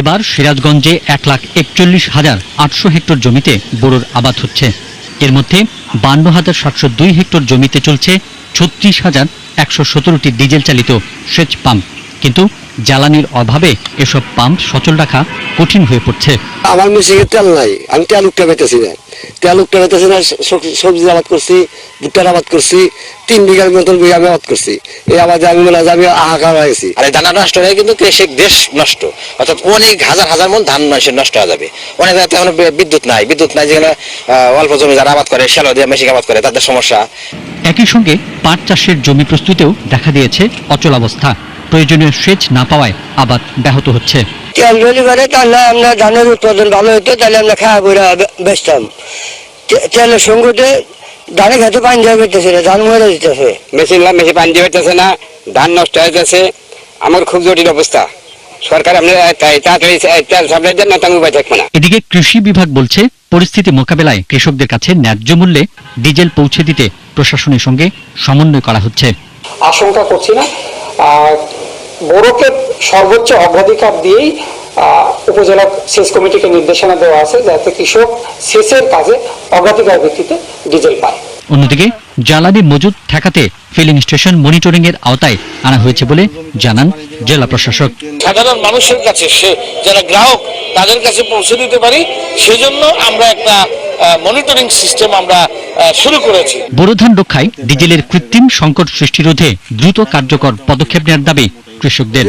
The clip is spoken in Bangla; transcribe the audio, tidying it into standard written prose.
এবার সিরাজগঞ্জে 1,41,800 হেক্টর জমিতে বোরোর আবাদ হচ্ছে। এর মধ্যে 52,702 হেক্টর জমিতে চলছে 36,117টি ডিজেল চালিত সেচ পাম্প। কিন্তু জ্বালানির অভাবে এসব পাম্প সচল রাখা কঠিন হয়ে পড়ছে। আমার মেশিনে তেল নাই, আমি তেল উঠতে পেতেছি না, সবজি আবাদ করছি, ভুট্টার আবাদ করছি, 3 বিঘার মতন আমি আবাদ করছি। এই আবাদে আমি মনে হয় আমি হাহাকার হয়ে গেছি। আর ধান নষ্ট হয়ে কিন্তু কৃষক দেশ নষ্ট, অর্থাৎ অনেক হাজার হাজার মন ধান নষ্ট হয়ে যাবে। অনেক এখন বিদ্যুৎ নাই যেখানে অল্প জমি যারা আবাদ করে, শ্যালো দিয়ে মেশিন আবাদ করে, তাদের সমস্যা। একই সঙ্গে পাট চাষের জমি প্রস্তুতেও দেখা দিয়েছে অচলাবস্থা। প্রয়োজনীয় সেচ না পাওয়ায় আবাদ ব্যাহত হচ্ছে। তেল যদি করে তাহলে আমরা ধানের উৎপাদন ভালো হতো, তাহলে আমরা খাওয়া বইরা বেচতাম। তেলের সঙ্গে ধানে খেতে পানি দেওয়া পেতেছে না, ধান মরে দিতেছে, মেশিন পানি দিয়ে পেতেছে না, ধান নষ্ট হয়ে যাচ্ছে। আমার খুব জটিল অবস্থা। সরকার আপনি তাড়াতাড়ি তেল সাপ্লাই দেন না, তার উপায় থাকবে না। এদিকে কৃষি বিভাগ বলছে, পরিস্থিতি মোকাবেলায় কৃষকদের কাছে ন্যায্য মূল্যে ডিজেল পৌঁছে দিতে প্রশাসনের সঙ্গে সমন্বয় করা হচ্ছে। আশঙ্কা করছি না, বোরোকে সর্বোচ্চ অগ্রাধিকার দিয়েই উপজেলা সেচ কমিটিকে নির্দেশনা দেওয়া আছে যাতে কৃষক সেচের কাজে অগ্রাধিকার ভিত্তিতে ডিজেল পায়। অন্যদিকে জ্বালানি মজুদ ঠেকাতে ফিলিং স্টেশন মনিটরিং এর আওতায় আনা হয়েছে বলে জানান জেলা প্রশাসক। সাধারণ মানুষের কাছে, যারা গ্রাহক, তাদের কাছে পৌঁছে দিতে পারি, সেজন্য আমরা একটা মনিটরিং সিস্টেম আমরা শুরু করেছি। বোরো ধান রক্ষায় ডিজেলের কৃত্রিম সংকট সৃষ্টি রোধে দ্রুত কার্যকর পদক্ষেপ নেওয়ার দাবি কৃষকদের।